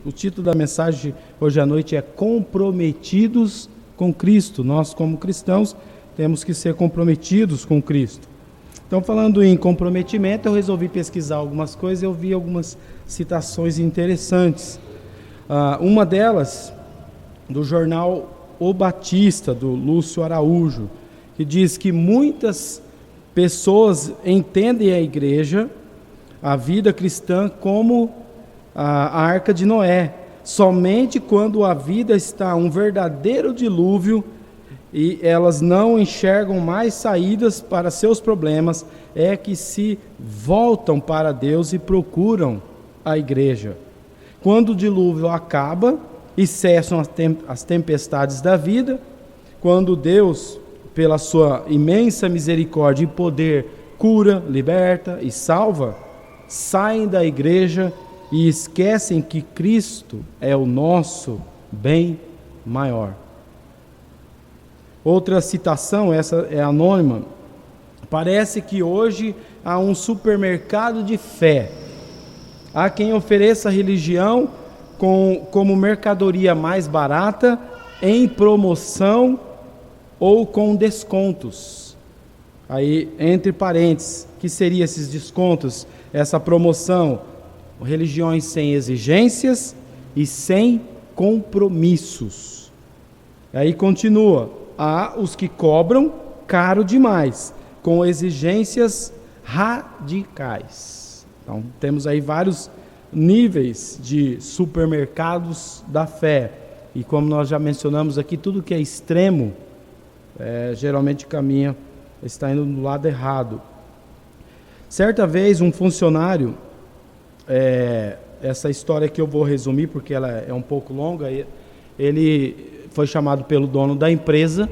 O título da mensagem hoje à noite é Comprometidos com Cristo. Nós, como cristãos, temos que ser comprometidos com Cristo. Então, falando em comprometimento, eu resolvi pesquisar algumas coisas e eu vi algumas citações interessantes. Uma delas, do jornal O Batista, do Lúcio Araújo, que diz que muitas pessoas entendem a igreja, a vida cristã, como a Arca de Noé. Somente quando a vida está um verdadeiro dilúvio e elas não enxergam mais saídas para seus problemas, é que se voltam para Deus e procuram a igreja. Quando o dilúvio acaba e cessam as tempestades da vida, quando Deus, pela sua imensa misericórdia e poder, cura, liberta e salva, saem da igreja e esquecem que Cristo é o nosso bem maior. Outra citação, essa é anônima. Parece que hoje há um supermercado de fé. Há quem ofereça religião como mercadoria mais barata, em promoção ou com descontos. Aí, entre parênteses, que seriam esses descontos? Essa promoção: religiões sem exigências e sem compromissos. Aí continua: há os que cobram caro demais, com exigências radicais. Então, temos aí vários níveis de supermercados da fé. E como nós já mencionamos aqui, tudo que é extremo, geralmente está indo do lado errado. Certa vez, um funcionário, essa história que eu vou resumir, porque ela é um pouco longa, ele foi chamado pelo dono da empresa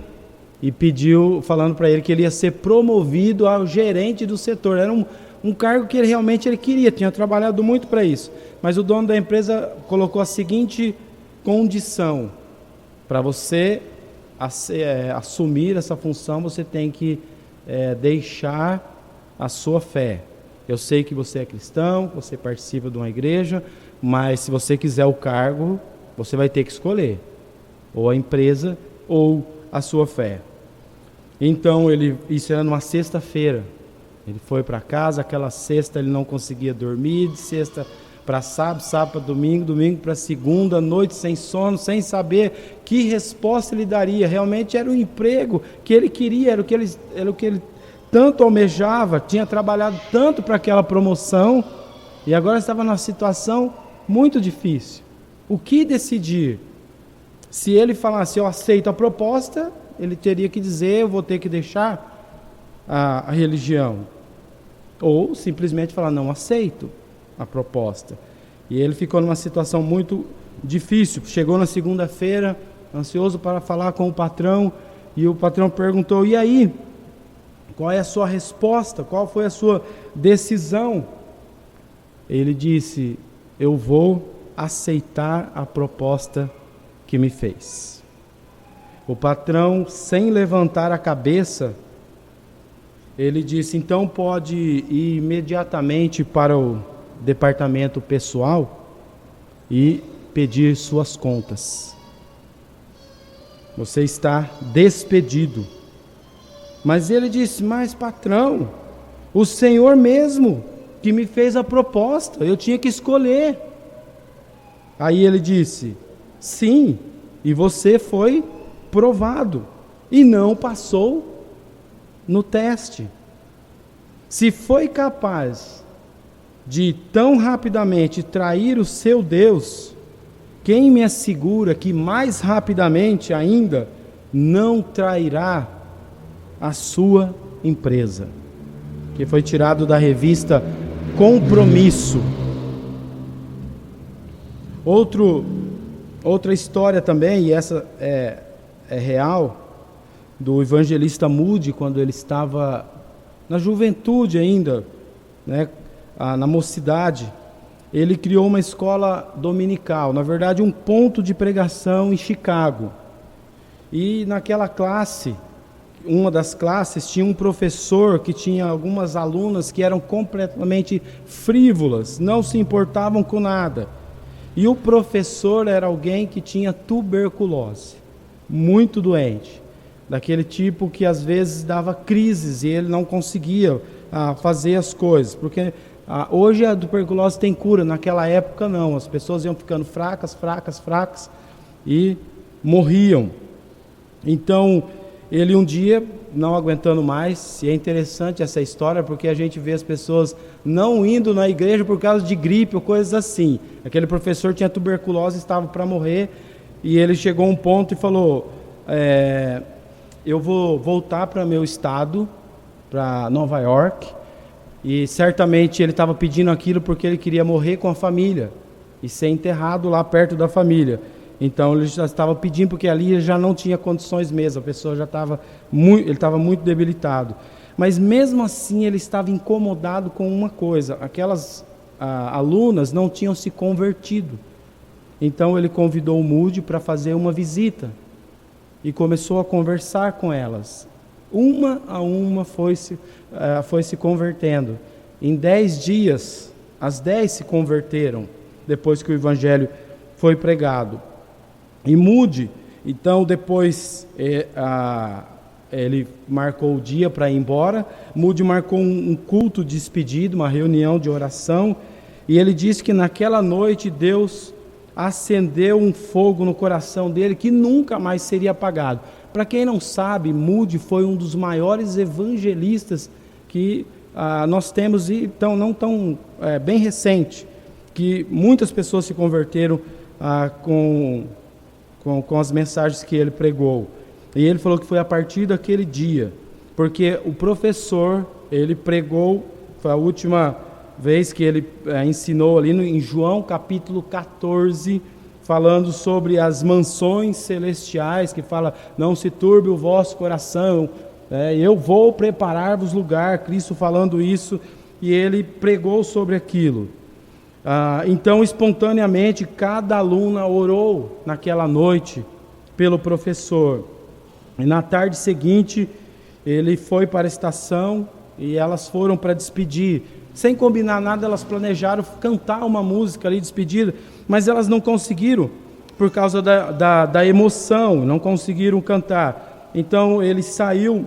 e pediu, falando para ele que ele ia ser promovido ao gerente do setor. Era um cargo que ele realmente queria, tinha trabalhado muito para isso. Mas o dono da empresa colocou a seguinte condição: para você assumir essa função, você tem que deixar a sua fé. Eu sei que você é cristão, você participa de uma igreja, mas se você quiser o cargo, você vai ter que escolher ou a empresa ou a sua fé. Então, isso era numa sexta-feira. Ele foi para casa, aquela sexta ele não conseguia dormir, de sexta para sábado, sábado para domingo, domingo para segunda, noite sem sono, sem saber que resposta ele daria. Realmente era o emprego que ele queria, era o que ele tanto almejava, tinha trabalhado tanto para aquela promoção, e agora estava numa situação muito difícil. O que decidir? Se ele falasse, eu aceito a proposta, ele teria que dizer, eu vou ter que deixar a religião. Ou simplesmente falar, não aceito a proposta. E ele ficou numa situação muito difícil. Chegou na segunda-feira, ansioso para falar com o patrão, e o patrão perguntou, e aí? Qual é a sua resposta? Qual foi a sua decisão? Ele disse, eu vou aceitar a proposta que me fez. O patrão, sem levantar a cabeça, ele disse, então pode ir imediatamente para o departamento pessoal e pedir suas contas. Você está despedido. Mas ele disse, mas patrão, o Senhor mesmo que me fez a proposta, eu tinha que escolher. Aí ele disse, sim, e você foi provado e não passou no teste. Se foi capaz de tão rapidamente trair o seu Deus, quem me assegura que mais rapidamente ainda não trairá a sua empresa? Que foi tirado da revista Compromisso. Outra história também, e essa é real, do evangelista Moody, quando ele estava na juventude ainda, né, na mocidade. Ele criou uma escola dominical, na verdade um ponto de pregação em Chicago. E naquela classe, uma das classes, tinha um professor que tinha algumas alunas que eram completamente frívolas, não se importavam com nada. E o professor era alguém que tinha tuberculose, muito doente, daquele tipo que às vezes dava crises e ele não conseguia fazer as coisas, porque hoje a tuberculose tem cura, naquela época não, as pessoas iam ficando fracas e morriam. Então, ele um dia, não aguentando mais, e é interessante essa história, porque a gente vê as pessoas não indo na igreja por causa de gripe ou coisas assim. Aquele professor tinha tuberculose, estava para morrer, e ele chegou a um ponto e falou, eu vou voltar para meu estado, para Nova York, e certamente ele estava pedindo aquilo porque ele queria morrer com a família, e ser enterrado lá perto da família. Então ele já estava pedindo, porque ali já não tinha condições mesmo, a pessoa já estava ele estava muito debilitado. Mas mesmo assim ele estava incomodado com uma coisa, aquelas alunas não tinham se convertido. Então ele convidou o Moody para fazer uma visita e começou a conversar com elas. Uma a uma foi se convertendo. Em 10 dias, as 10 se converteram, depois que o evangelho foi pregado. E Moody, então depois ele marcou o dia para ir embora. Moody marcou um culto de despedida, uma reunião de oração, e ele disse que naquela noite Deus acendeu um fogo no coração dele que nunca mais seria apagado. Para quem não sabe, Moody foi um dos maiores evangelistas que nós temos, e não tão bem recente, que muitas pessoas se converteram com as mensagens que ele pregou. E ele falou que foi a partir daquele dia, porque o professor, ele pregou, foi a última vez que ele ensinou ali em João capítulo 14, falando sobre as mansões celestiais, que fala, não se turbe o vosso coração, eu vou preparar-vos lugar, Cristo falando isso, e ele pregou sobre aquilo. Então, espontaneamente, cada aluna orou naquela noite pelo professor. E na tarde seguinte, ele foi para a estação e elas foram para despedir. Sem combinar nada, elas planejaram cantar uma música ali, despedida, mas elas não conseguiram, por causa da emoção, não conseguiram cantar. Então, ele saiu,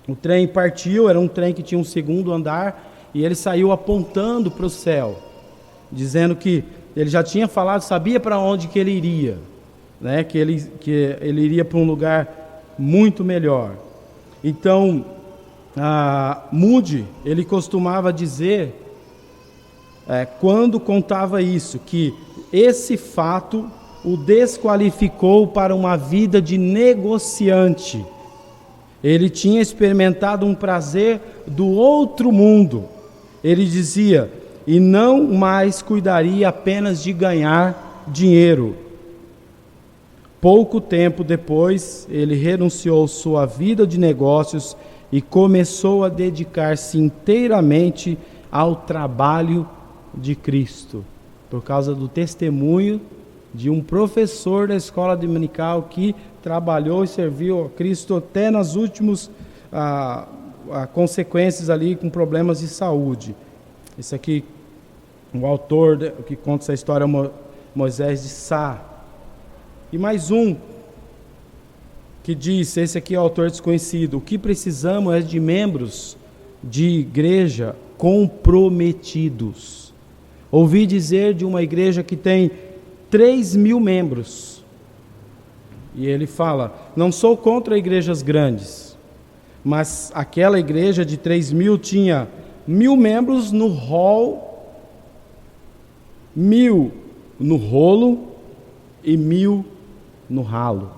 o trem partiu, era um trem que tinha um segundo andar, e ele saiu apontando para o céu, dizendo que ele já tinha falado, sabia para onde que ele iria, né? que ele iria para um lugar muito melhor. Então, Moody, ele costumava dizer, quando contava isso, que esse fato o desqualificou para uma vida de negociante. Ele tinha experimentado um prazer do outro mundo. Ele dizia, e não mais cuidaria apenas de ganhar dinheiro. Pouco tempo depois, ele renunciou sua vida de negócios e começou a dedicar-se inteiramente ao trabalho de Cristo, por causa do testemunho de um professor da escola dominical que trabalhou e serviu a Cristo até nas últimas consequências ali, com problemas de saúde. Esse aqui, o autor que conta essa história é Moisés de Sá. E mais um que diz, esse aqui é o autor desconhecido, o que precisamos é de membros de igreja comprometidos. Ouvi dizer de uma igreja que tem 3.000 membros. E ele fala, não sou contra igrejas grandes, mas aquela igreja de 3.000 tinha 1.000 membros no hall, 1.000 no rolo e 1.000 no ralo.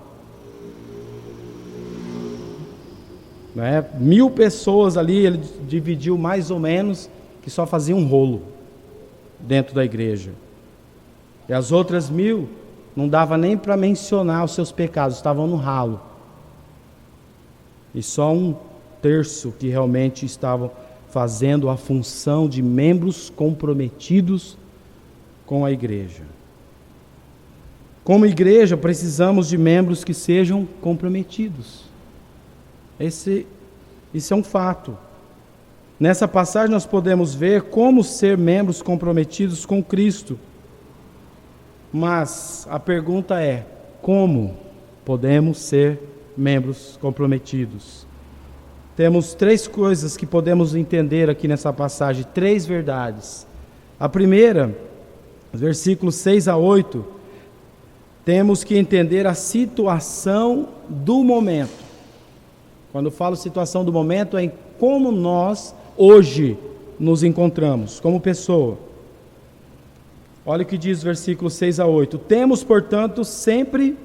1.000 pessoas ali, ele dividiu mais ou menos, que só faziam um rolo dentro da igreja. E as outras 1.000 não dava nem para mencionar os seus pecados, estavam no ralo. E só 1/3 que realmente estavam fazendo a função de membros comprometidos com a igreja. Como igreja, precisamos de membros que sejam comprometidos. Isso é um fato. Nessa passagem nós podemos ver como ser membros comprometidos com Cristo. Mas a pergunta é: como podemos ser membros comprometidos? Temos 3 coisas que podemos entender aqui nessa passagem, 3 verdades. A primeira, versículos 6 a 8, temos que entender a situação do momento. Quando eu falo situação do momento, é em como nós hoje nos encontramos, como pessoa. Olha o que diz o versículo 6 a 8. Temos, portanto, sempre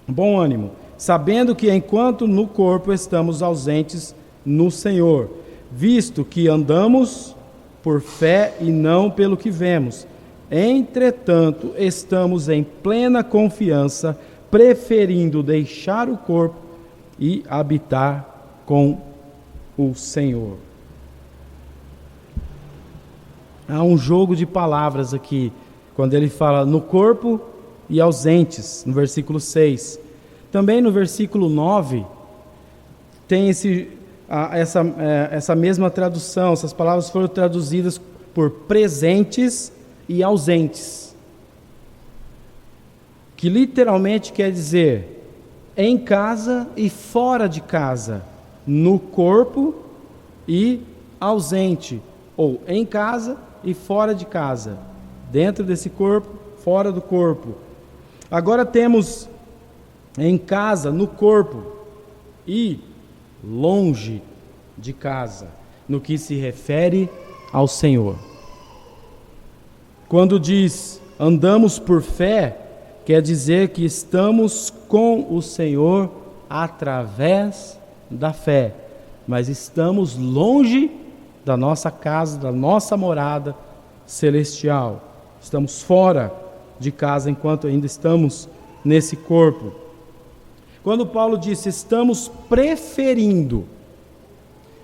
bom ânimo, sabendo que enquanto no corpo estamos ausentes no Senhor, visto que andamos por fé e não pelo que vemos. Entretanto, estamos em plena confiança, preferindo deixar o corpo e habitar com o Senhor. Há um jogo de palavras aqui, quando ele fala no corpo e ausentes, no versículo 6. Também no versículo 9, tem essa mesma tradução. Essas palavras foram traduzidas por presentes e ausentes, que literalmente quer dizer em casa e fora de casa, no corpo e ausente, ou em casa e fora de casa, dentro desse corpo, fora do corpo. Agora temos em casa, no corpo e longe de casa, no que se refere ao Senhor. Quando diz andamos por fé, quer dizer que estamos com o Senhor através da fé, mas estamos longe da nossa casa, da nossa morada celestial. Estamos fora de casa enquanto ainda estamos nesse corpo. Quando Paulo disse estamos preferindo,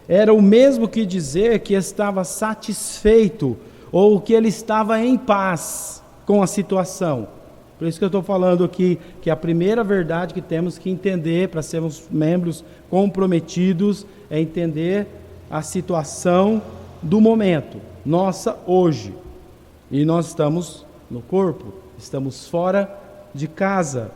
era o mesmo que dizer que estava satisfeito ou que ele estava em paz com a situação. Por isso que eu estou falando aqui que a primeira verdade que temos que entender para sermos membros comprometidos é entender a situação do momento, nossa hoje. E nós estamos no corpo, estamos fora de casa.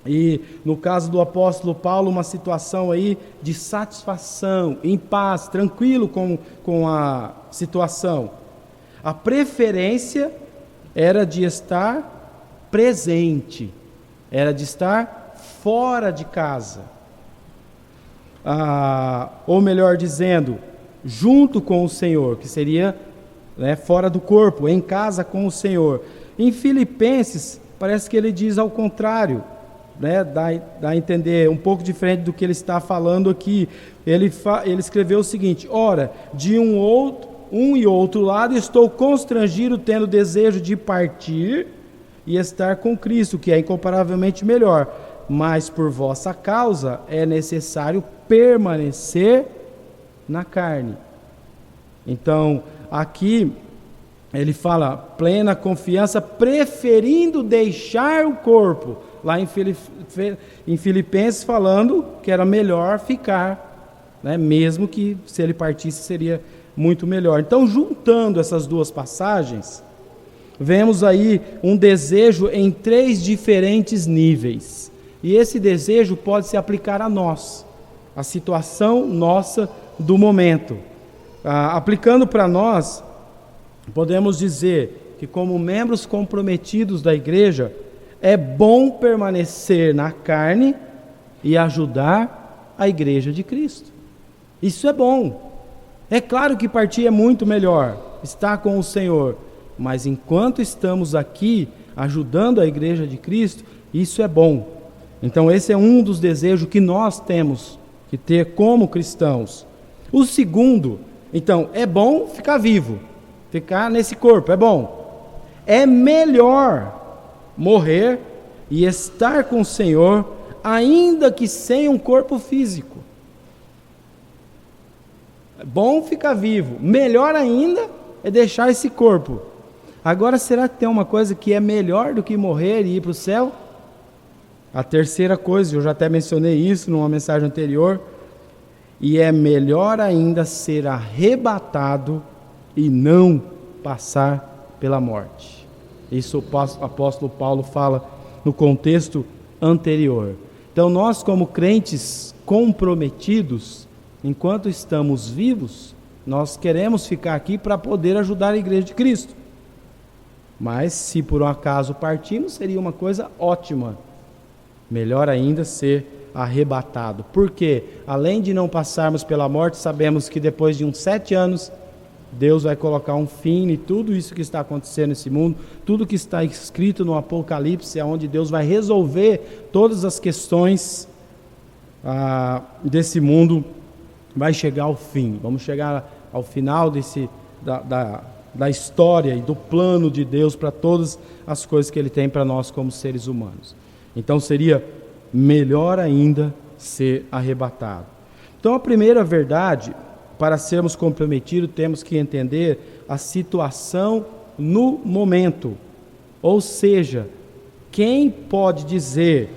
E no caso do apóstolo Paulo, uma situação aí de satisfação, em paz, tranquilo com a situação. A preferência era de estar presente, era de estar fora de casa. Ou melhor dizendo, junto com o Senhor, que seria fora do corpo, em casa com o Senhor. Em Filipenses, parece que ele diz ao contrário, dá a entender um pouco diferente do que ele está falando aqui. Ele escreveu o seguinte: ora, de um e outro lado estou constrangido, tendo desejo de partir e estar com Cristo, que é incomparavelmente melhor, mas por vossa causa é necessário permanecer na carne. Então, aqui ele fala plena confiança, preferindo deixar o corpo. Lá em Filipenses falando que era melhor ficar, mesmo que se ele partisse seria muito melhor. Então, juntando essas duas passagens, vemos aí um desejo em 3 diferentes níveis. E esse desejo pode se aplicar a nós, a situação nossa do momento. Aplicando para nós, podemos dizer que como membros comprometidos da igreja, é bom permanecer na carne e ajudar a igreja de Cristo. Isso é bom. É claro que partir é muito melhor, estar com o Senhor, mas enquanto estamos aqui ajudando a igreja de Cristo, isso é bom. Então esse é um dos desejos que nós temos que ter como cristãos. O segundo, então, é bom ficar vivo, ficar nesse corpo, é bom. É melhor morrer e estar com o Senhor, ainda que sem um corpo físico. É bom ficar vivo, melhor ainda é deixar esse corpo. Agora, será que tem uma coisa que é melhor do que morrer e ir para o céu? A terceira coisa, eu já até mencionei isso numa mensagem anterior, e é melhor ainda ser arrebatado e não passar pela morte. Isso o apóstolo Paulo fala no contexto anterior. Então nós, como crentes comprometidos, enquanto estamos vivos, nós queremos ficar aqui para poder ajudar a igreja de Cristo. Mas se por um acaso partirmos, seria uma coisa ótima. Melhor ainda ser arrebatado. Porque além de não passarmos pela morte, sabemos que depois de uns 7 anos, Deus vai colocar um fim em tudo isso que está acontecendo nesse mundo, tudo que está escrito no Apocalipse, é onde Deus vai resolver todas as questões desse mundo, vai chegar ao fim. Vamos chegar ao final da história e do plano de Deus para todas as coisas que Ele tem para nós como seres humanos. Então seria melhor ainda ser arrebatado. Então a primeira verdade, para sermos comprometidos, temos que entender a situação no momento. Ou seja, quem pode dizer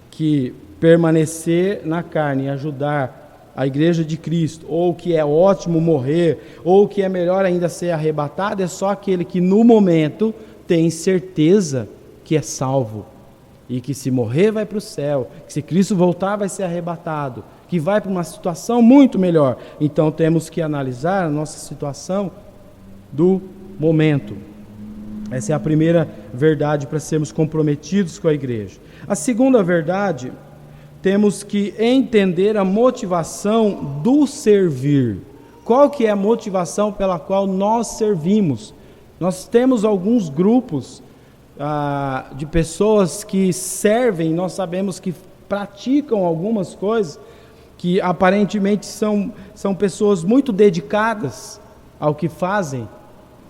que permanecer na carne e ajudar a igreja de Cristo, ou que é ótimo morrer, ou que é melhor ainda ser arrebatado, é só aquele que no momento tem certeza que é salvo. E que se morrer vai para o céu, que se Cristo voltar vai ser arrebatado, que vai para uma situação muito melhor. Então temos que analisar a nossa situação do momento. Essa é a primeira verdade para sermos comprometidos com a igreja. A segunda verdade, temos que entender a motivação do servir. Qual que é a motivação pela qual nós servimos? Nós temos alguns grupos de pessoas que servem, nós sabemos que praticam algumas coisas, que aparentemente são pessoas muito dedicadas ao que fazem,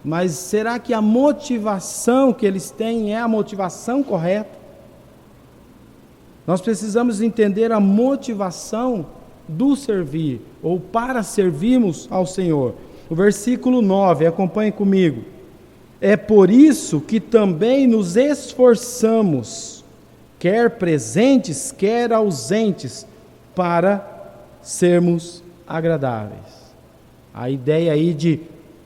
mas será que a motivação que eles têm é a motivação correta? Nós precisamos entender a motivação do servir, ou para servirmos ao Senhor. O versículo 9, acompanhe comigo. É por isso que também nos esforçamos, quer presentes, quer ausentes, para sermos agradáveis. A ideia aí de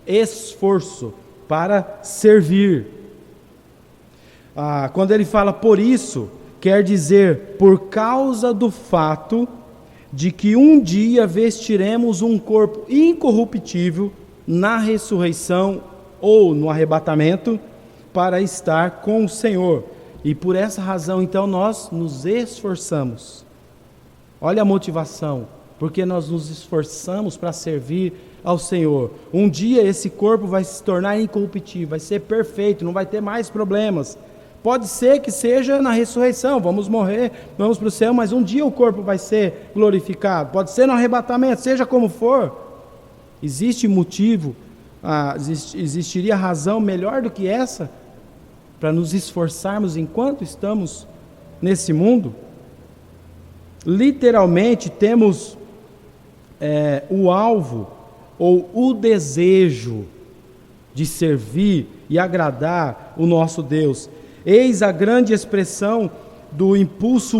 esforço para servir. Quando ele fala por isso, quer dizer por causa do fato de que um dia vestiremos um corpo incorruptível na ressurreição ou no arrebatamento para estar com o Senhor. E por essa razão, então, nós nos esforçamos. Olha a motivação, porque nós nos esforçamos para servir ao Senhor. Um dia esse corpo vai se tornar incorruptível, vai ser perfeito, não vai ter mais problemas. Pode ser que seja na ressurreição, vamos morrer, vamos para o céu, mas um dia o corpo vai ser glorificado. Pode ser no arrebatamento, seja como for. Existe motivo, existiria razão melhor do que essa para nos esforçarmos enquanto estamos nesse mundo? Literalmente temos o alvo ou o desejo de servir e agradar o nosso Deus. Eis a grande expressão do impulso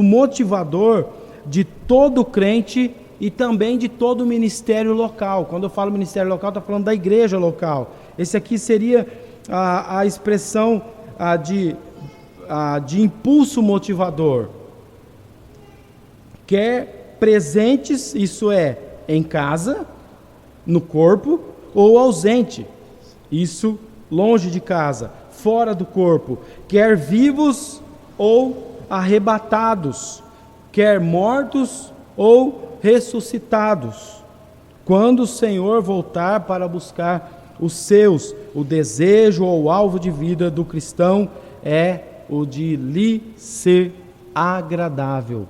motivador de todo crente e também de todo ministério local. Quando eu falo ministério local, estou falando da igreja local. Esse aqui seria a expressão de impulso motivador. Quer presentes, isso é, em casa, no corpo, ou ausente, isso longe de casa, fora do corpo, quer vivos ou arrebatados, quer mortos ou ressuscitados, quando o Senhor voltar para buscar os seus. O desejo ou o alvo de vida do cristão é o de lhe ser agradável.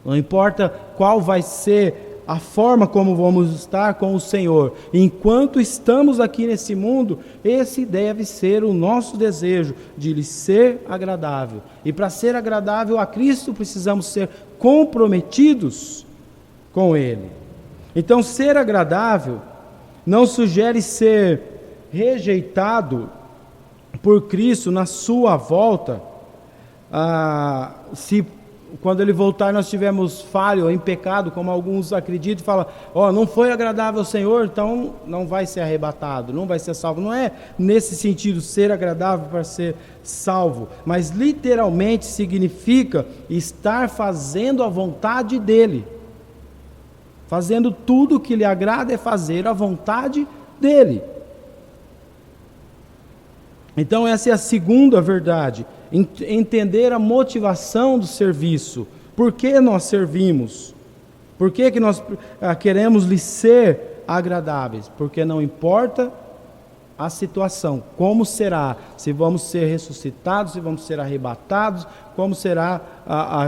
Não importa qual vai ser a forma como vamos estar com o Senhor, enquanto estamos aqui nesse mundo, esse deve ser o nosso desejo, de lhe ser agradável. E para ser agradável a Cristo, precisamos ser comprometidos com Ele. Então, ser agradável não sugere ser rejeitado por Cristo na sua volta, se quando ele voltar nós estivermos falho ou em pecado, como alguns acreditam e falam, não foi agradável ao Senhor, então não vai ser arrebatado, não vai ser salvo. Não é nesse sentido ser agradável para ser salvo, mas literalmente significa estar fazendo a vontade dele. Fazendo tudo o que lhe agrada é fazer a vontade dele. Então essa é a segunda verdade. Entender a motivação do serviço. Por que nós servimos? Por que nós queremos lhe ser agradáveis? Porque não importa a situação, como será, se vamos ser ressuscitados, se vamos ser arrebatados, como será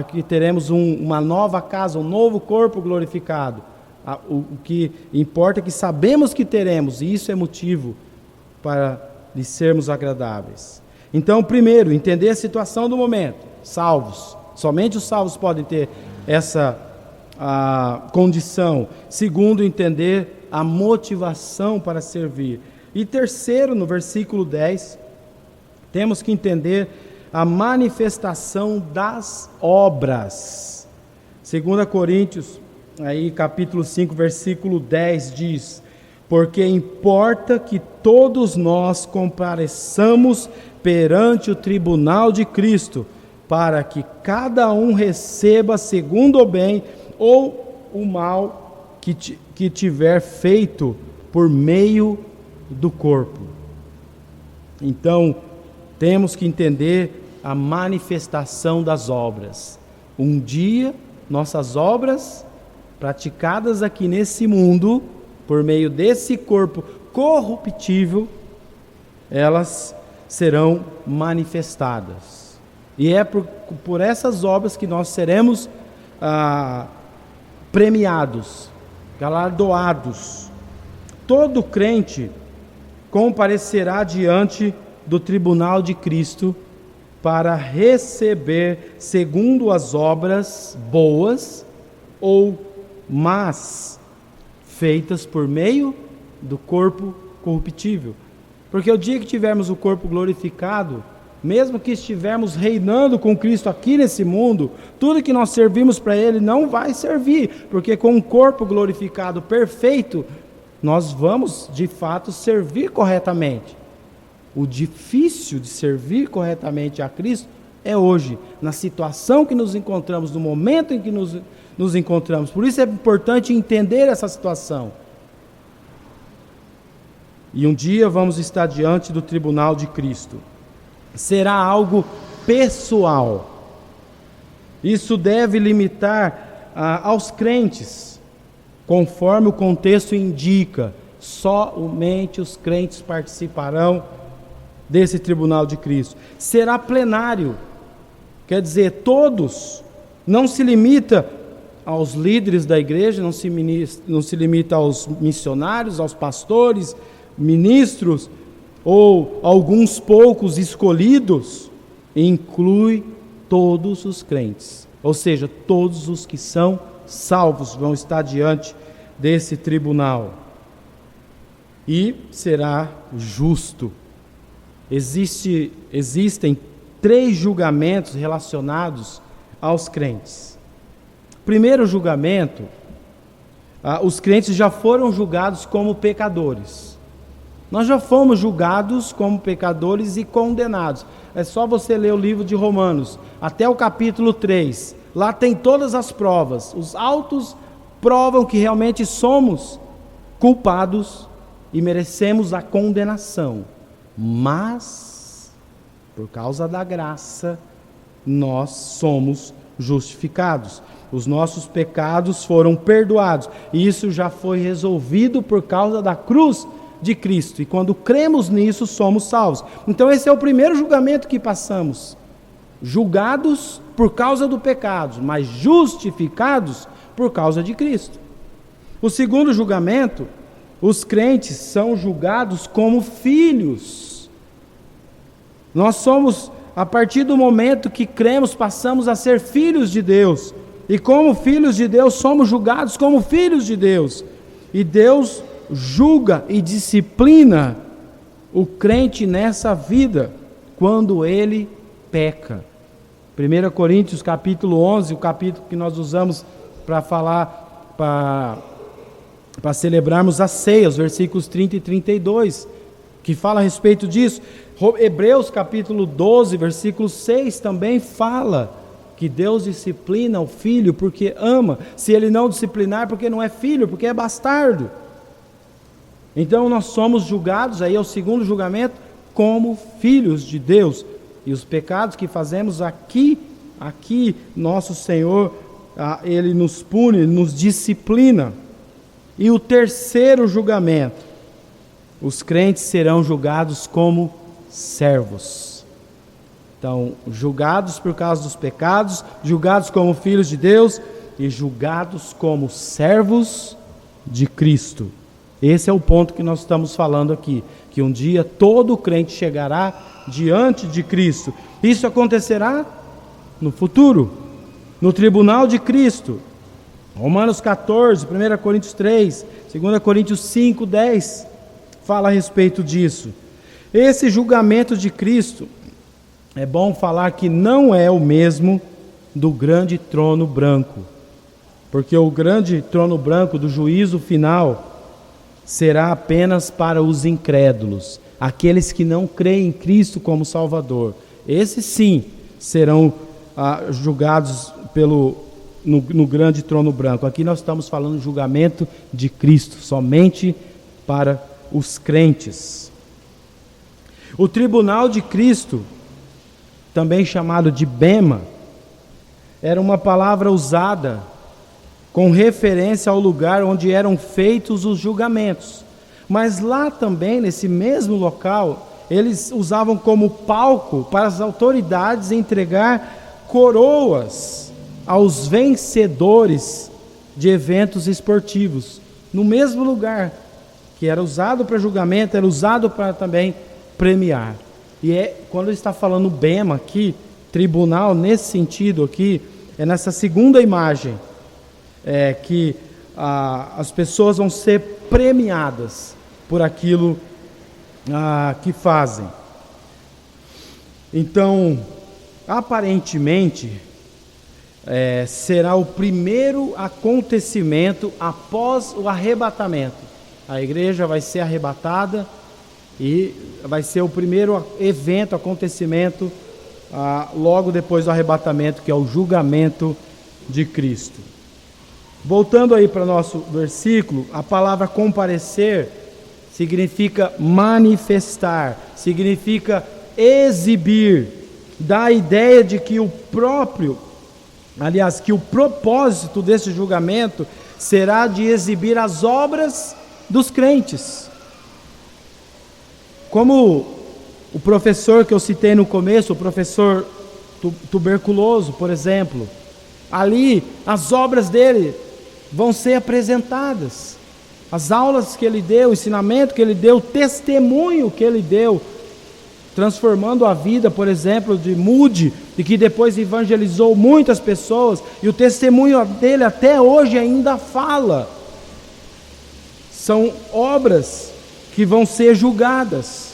que teremos uma nova casa, um novo corpo glorificado. O que importa é que sabemos que teremos, e isso é motivo para lhe sermos agradáveis. Então, primeiro, entender a situação do momento. Salvos. Somente os salvos podem ter essa condição. Segundo, entender a motivação para servir. E terceiro, no versículo 10, temos que entender a manifestação das obras. 2 Coríntios, capítulo 5, versículo 10 diz: porque importa que todos nós compareçamos perante o tribunal de Cristo, para que cada um receba segundo o bem ou o mal que tiver feito por meio do corpo. Então, temos que entender a manifestação das obras. Um dia, nossas obras praticadas aqui nesse mundo, por meio desse corpo corruptível, elas serão manifestadas. E é por essas obras que nós seremos premiados, galardoados. Todo crente comparecerá diante do tribunal de Cristo para receber segundo as obras boas ou más feitas por meio do corpo corruptível. Porque o dia que tivermos o corpo glorificado, mesmo que estivermos reinando com Cristo aqui nesse mundo, tudo que nós servimos para Ele não vai servir, porque com um corpo glorificado perfeito, nós vamos de fato servir corretamente. O difícil de servir corretamente a Cristo é hoje, na situação que nos encontramos, no momento em que nos encontramos. Por isso é importante entender essa situação. E um dia vamos estar diante do tribunal de Cristo. Será algo pessoal. Isso deve limitar aos crentes, conforme o contexto indica. Somente os crentes participarão desse tribunal de Cristo. Será plenário, quer dizer, todos. Não se limita aos líderes da igreja, não se limita aos missionários, aos pastores, ministros ou alguns poucos escolhidos, inclui todos os crentes, ou seja, todos os que são salvos vão estar diante desse tribunal e será justo. Existem 3 julgamentos relacionados aos crentes. Primeiro julgamento, os crentes já foram julgados como pecadores. Nós já fomos julgados como pecadores e condenados. É só você ler o livro de Romanos, até o capítulo 3. Lá tem todas as provas. Os autos provam que realmente somos culpados e merecemos a condenação. Mas, por causa da graça, nós somos justificados. Os nossos pecados foram perdoados. E isso já foi resolvido por causa da cruz de Cristo, e quando cremos nisso, somos salvos. Então esse é o primeiro julgamento que passamos, julgados por causa do pecado, mas justificados por causa de Cristo. O segundo julgamento, os crentes são julgados como filhos. Nós somos, a partir do momento que cremos, passamos a ser filhos de Deus, e como filhos de Deus, somos julgados como filhos de Deus, e Deus julga e disciplina o crente nessa vida quando ele peca. 1 Coríntios capítulo 11, o capítulo que nós usamos para falar, para celebrarmos a ceia, os versículos 30 e 32, que fala a respeito disso. Hebreus capítulo 12, versículo 6 também fala que Deus disciplina o filho porque ama. Se ele não disciplinar, porque não é filho, porque é bastardo. Então nós somos julgados, aí é o segundo julgamento, como filhos de Deus. E os pecados que fazemos aqui nosso Senhor, Ele nos pune, nos disciplina. E o terceiro julgamento, os crentes serão julgados como servos. Então, julgados por causa dos pecados, julgados como filhos de Deus e julgados como servos de Cristo. Esse é o ponto que nós estamos falando aqui, que um dia todo crente chegará diante de Cristo. Isso acontecerá no futuro, no tribunal de Cristo. Romanos 14, 1 Coríntios 3, 2 Coríntios 5, 10, fala a respeito disso. Esse julgamento de Cristo, é bom falar que não é o mesmo do grande trono branco, porque o grande trono branco do juízo final será apenas para os incrédulos, aqueles que não creem em Cristo como Salvador. Esses sim serão julgados no grande trono branco. Aqui nós estamos falando de julgamento de Cristo, somente para os crentes. O tribunal de Cristo, também chamado de bema, era uma palavra usada com referência ao lugar onde eram feitos os julgamentos. Mas lá também, nesse mesmo local, eles usavam como palco para as autoridades entregar coroas aos vencedores de eventos esportivos. No mesmo lugar, que era usado para julgamento, era usado para também premiar. E quando ele está falando bema aqui, tribunal, nesse sentido aqui, é nessa segunda imagem, que as pessoas vão ser premiadas por aquilo que fazem. Então, aparentemente, será o primeiro acontecimento após o arrebatamento. A igreja vai ser arrebatada e vai ser o primeiro evento, acontecimento, logo depois do arrebatamento, que é o julgamento de Cristo. Voltando aí para o nosso versículo, a palavra comparecer significa manifestar, significa exibir, dá a ideia de que o propósito desse julgamento será de exibir as obras dos crentes. Como o professor que eu citei no começo, o professor tuberculoso, por exemplo, ali as obras dele vão ser apresentadas. As aulas que ele deu, o ensinamento que ele deu, o testemunho que ele deu, transformando a vida, por exemplo, de Moody, e que depois evangelizou muitas pessoas, e o testemunho dele até hoje ainda fala. São obras que vão ser julgadas.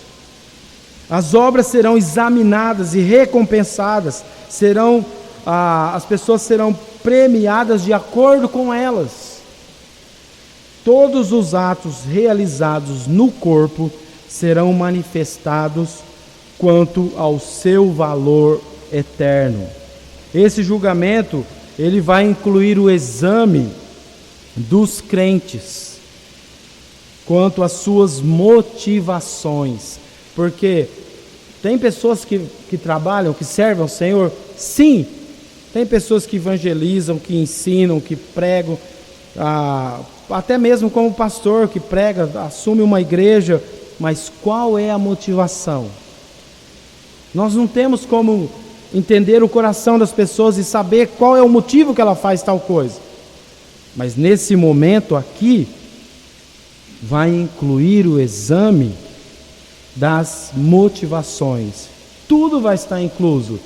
As obras serão examinadas e recompensadas, as pessoas serão premiadas de acordo com elas. Todos os atos realizados no corpo serão manifestados quanto ao seu valor eterno. Esse julgamento, ele vai incluir o exame dos crentes quanto às suas motivações, porque tem pessoas que trabalham, que servem ao Senhor, sim. Tem pessoas que evangelizam, que ensinam, que pregam, até mesmo como pastor que prega, assume uma igreja, mas qual é a motivação? Nós não temos como entender o coração das pessoas e saber qual é o motivo que ela faz tal coisa. Mas nesse momento aqui, vai incluir o exame das motivações. Tudo vai estar incluso.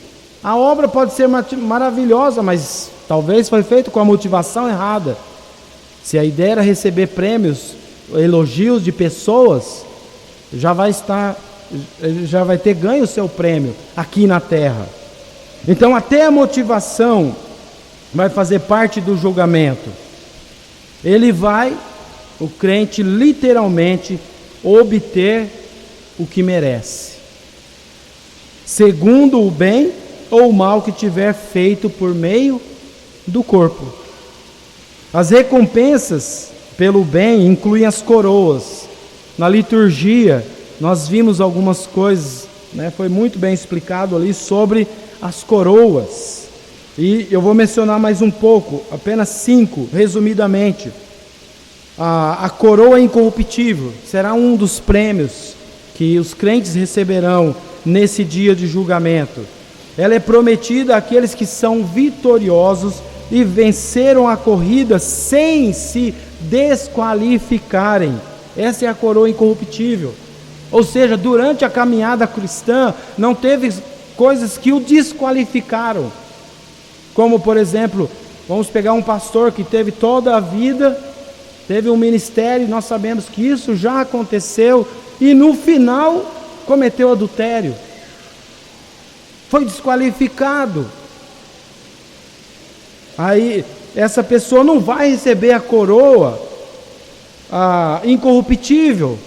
A obra pode ser maravilhosa, mas talvez foi feito com a motivação errada. Se a ideia era receber prêmios, elogios de pessoas, já vai ter ganho o seu prêmio aqui na terra. Então até a motivação vai fazer parte do julgamento. O crente literalmente obter o que merece, segundo o bem ou o mal que tiver feito por meio do corpo. As recompensas pelo bem incluem as coroas. Na liturgia nós vimos algumas coisas, foi muito bem explicado ali sobre as coroas. E eu vou mencionar mais um pouco, apenas 5, resumidamente. A coroa incorruptível será um dos prêmios que os crentes receberão nesse dia de julgamento. Ela é prometida àqueles que são vitoriosos e venceram a corrida sem se desqualificarem. Essa é a coroa incorruptível. Ou seja, durante a caminhada cristã, não teve coisas que o desqualificaram. Como, por exemplo, vamos pegar um pastor que teve toda a vida, teve um ministério, nós sabemos que isso já aconteceu, e no final cometeu adultério. Foi desqualificado. Aí essa pessoa não vai receber a coroa incorruptível,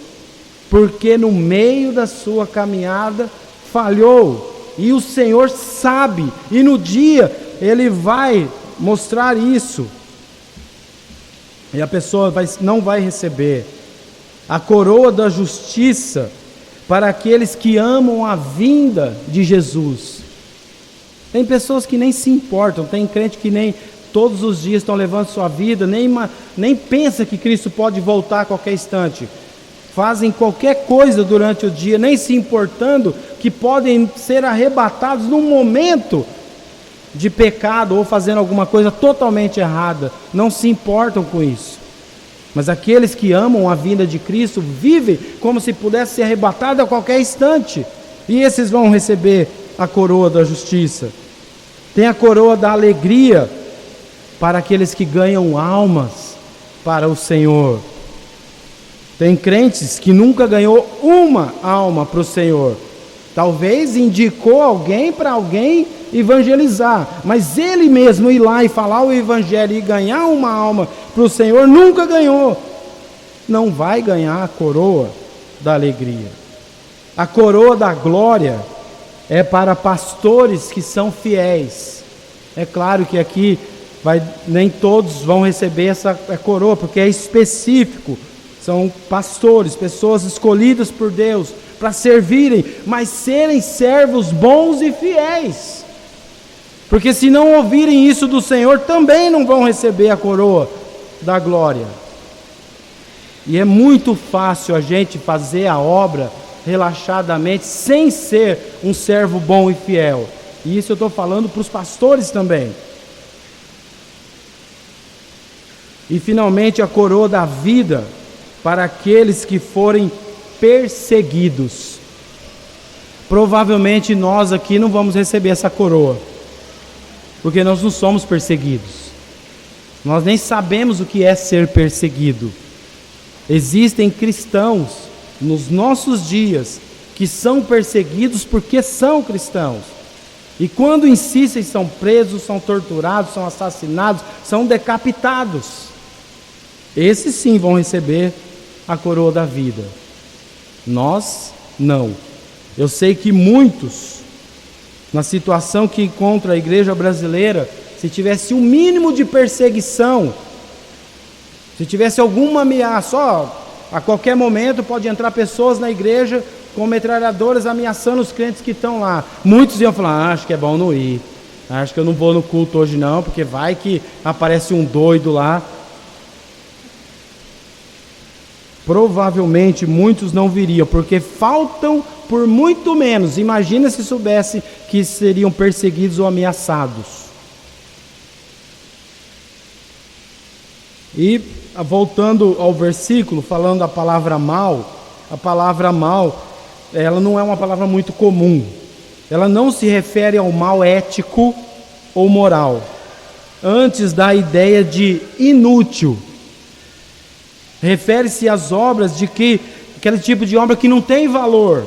porque no meio da sua caminhada falhou, e o Senhor sabe, e no dia Ele vai mostrar isso, e a pessoa não vai receber a coroa da justiça para aqueles que amam a vinda de Jesus. Tem pessoas que nem se importam, tem crente que nem todos os dias estão levando sua vida, nem pensa que Cristo pode voltar a qualquer instante. Fazem qualquer coisa durante o dia, nem se importando que podem ser arrebatados num momento de pecado ou fazendo alguma coisa totalmente errada. Não se importam com isso. Mas aqueles que amam a vinda de Cristo vivem como se pudesse ser arrebatado a qualquer instante. E esses vão receber a coroa da justiça. Tem a coroa da alegria para aqueles que ganham almas para o Senhor. Tem crentes que nunca ganhou uma alma para o Senhor. Talvez indicou alguém para alguém evangelizar, mas ele mesmo ir lá e falar o evangelho e ganhar uma alma para o Senhor, nunca ganhou. Não vai ganhar a coroa da alegria. A coroa da glória é para pastores que são fiéis. É claro que aqui nem todos vão receber essa coroa, porque é específico. São pastores, pessoas escolhidas por Deus para servirem, mas serem servos bons e fiéis. Porque se não ouvirem isso do Senhor, também não vão receber a coroa da glória. E é muito fácil a gente fazer a obra relaxadamente, sem ser um servo bom e fiel. E isso eu estou falando para os pastores também. E finalmente a coroa da vida para aqueles que forem perseguidos. Provavelmente nós aqui não vamos receber essa coroa, porque nós não somos perseguidos. Nós nem sabemos o que é ser perseguido. Existem cristãos nos nossos dias que são perseguidos porque são cristãos. E quando insistem, são presos, são torturados, são assassinados, são decapitados. Esses sim vão receber a coroa da vida. Nós não. Eu sei que muitos, na situação que encontra a igreja brasileira, se tivesse um mínimo de perseguição, se tivesse alguma ameaça, a qualquer momento pode entrar pessoas na igreja com metralhadoras ameaçando os crentes que estão lá. Muitos iam falar, acho que é bom não ir, acho que eu não vou no culto hoje não, porque vai que aparece um doido lá. Provavelmente muitos não viriam, porque faltam por muito menos. Imagina se soubesse que seriam perseguidos ou ameaçados. E voltando ao versículo, falando a palavra mal, ela não é uma palavra muito comum. Ela não se refere ao mal ético ou moral. Antes da ideia de inútil. Refere-se às obras de aquele tipo de obra que não tem valor.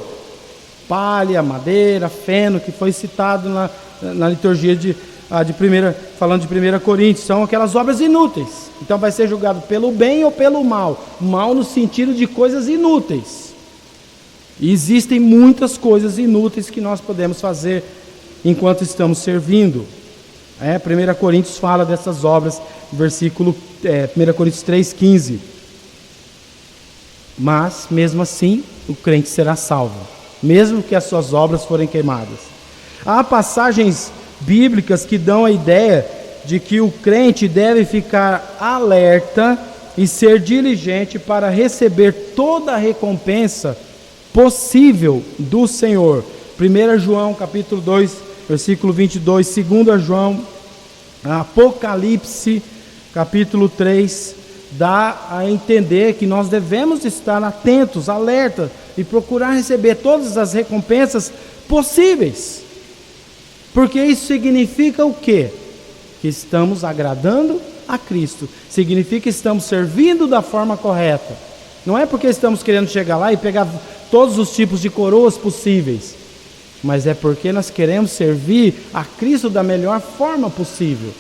Palha, madeira, feno, que foi citado na liturgia falando de 1 Coríntios, são aquelas obras inúteis. Então vai ser julgado pelo bem ou pelo mal. Mal no sentido de coisas inúteis. E existem muitas coisas inúteis que nós podemos fazer enquanto estamos servindo. 1 Coríntios fala dessas obras, versículo 1 Coríntios 3,15. Mas, mesmo assim, o crente será salvo, mesmo que as suas obras forem queimadas. Há passagens bíblicas que dão a ideia de que o crente deve ficar alerta e ser diligente para receber toda a recompensa possível do Senhor. 1 João capítulo 2, versículo 22, 2 João, Apocalipse capítulo 3, dá a entender que nós devemos estar atentos, alerta e procurar receber todas as recompensas possíveis. Porque isso significa o quê? Que estamos agradando a Cristo. Significa que estamos servindo da forma correta. Não é porque estamos querendo chegar lá e pegar todos os tipos de coroas possíveis, mas é porque nós queremos servir a Cristo da melhor forma possível.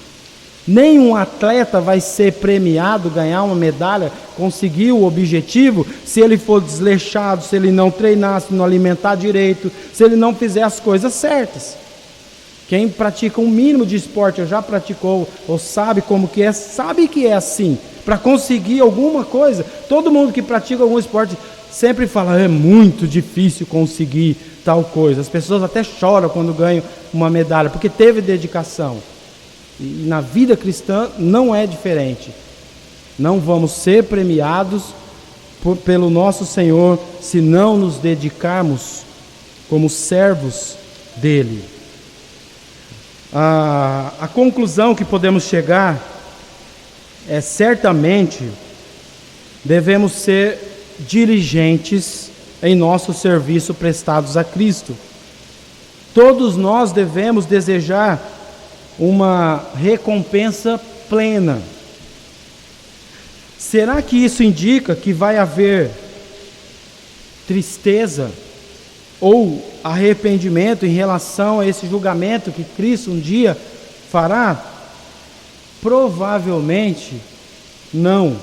Nenhum atleta vai ser premiado, ganhar uma medalha, conseguir o objetivo, se ele for desleixado, se ele não treinar, se não alimentar direito, se ele não fizer as coisas certas. Quem pratica um mínimo de esporte, ou já praticou, ou sabe como que é, sabe que é assim. Para conseguir alguma coisa, todo mundo que pratica algum esporte sempre fala, é muito difícil conseguir tal coisa. As pessoas até choram quando ganham uma medalha, porque teve dedicação. E na vida cristã não é diferente. Não vamos ser premiados pelo nosso Senhor se não nos dedicarmos como servos dele. A conclusão que podemos chegar é certamente devemos ser diligentes em nosso serviço prestados a Cristo. Todos nós devemos desejar uma recompensa plena. Será que isso indica que vai haver tristeza ou arrependimento em relação a esse julgamento que Cristo um dia fará? Provavelmente não.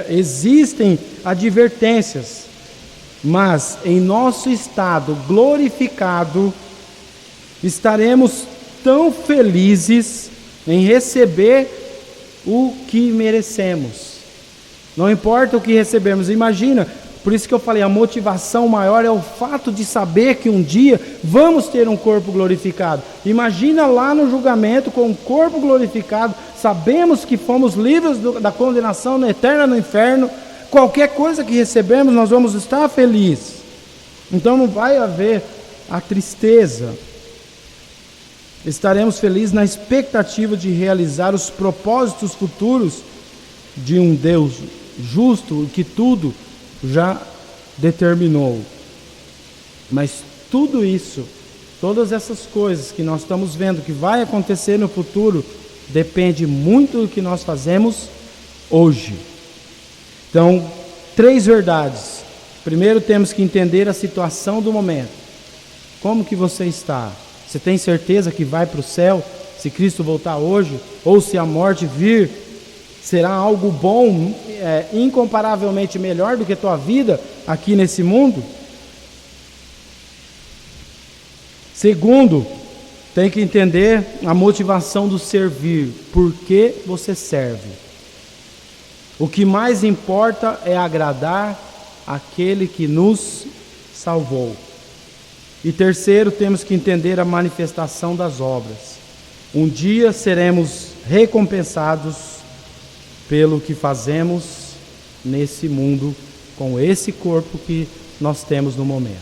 Existem advertências, mas em nosso estado glorificado estaremos tão felizes em receber o que merecemos. Não importa o que recebemos, imagina, por isso que eu falei, a motivação maior é o fato de saber que um dia vamos ter um corpo glorificado. Imagina lá no julgamento com um corpo glorificado, sabemos que fomos livres da condenação eterna no inferno, qualquer coisa que recebemos nós vamos estar felizes. Então não vai haver a tristeza. Estaremos felizes na expectativa de realizar os propósitos futuros de um Deus justo que tudo já determinou. Mas tudo isso, todas essas coisas que nós estamos vendo que vai acontecer no futuro, depende muito do que nós fazemos hoje. Então, 3 verdades. Primeiro temos que entender a situação do momento. Como que você está? Você tem certeza que vai para o céu, se Cristo voltar hoje, ou se a morte vir, será algo bom, incomparavelmente melhor do que a tua vida aqui nesse mundo? Segundo, tem que entender a motivação do servir, por que você serve. O que mais importa é agradar aquele que nos salvou. E terceiro, temos que entender a manifestação das obras. Um dia seremos recompensados pelo que fazemos nesse mundo, com esse corpo que nós temos no momento.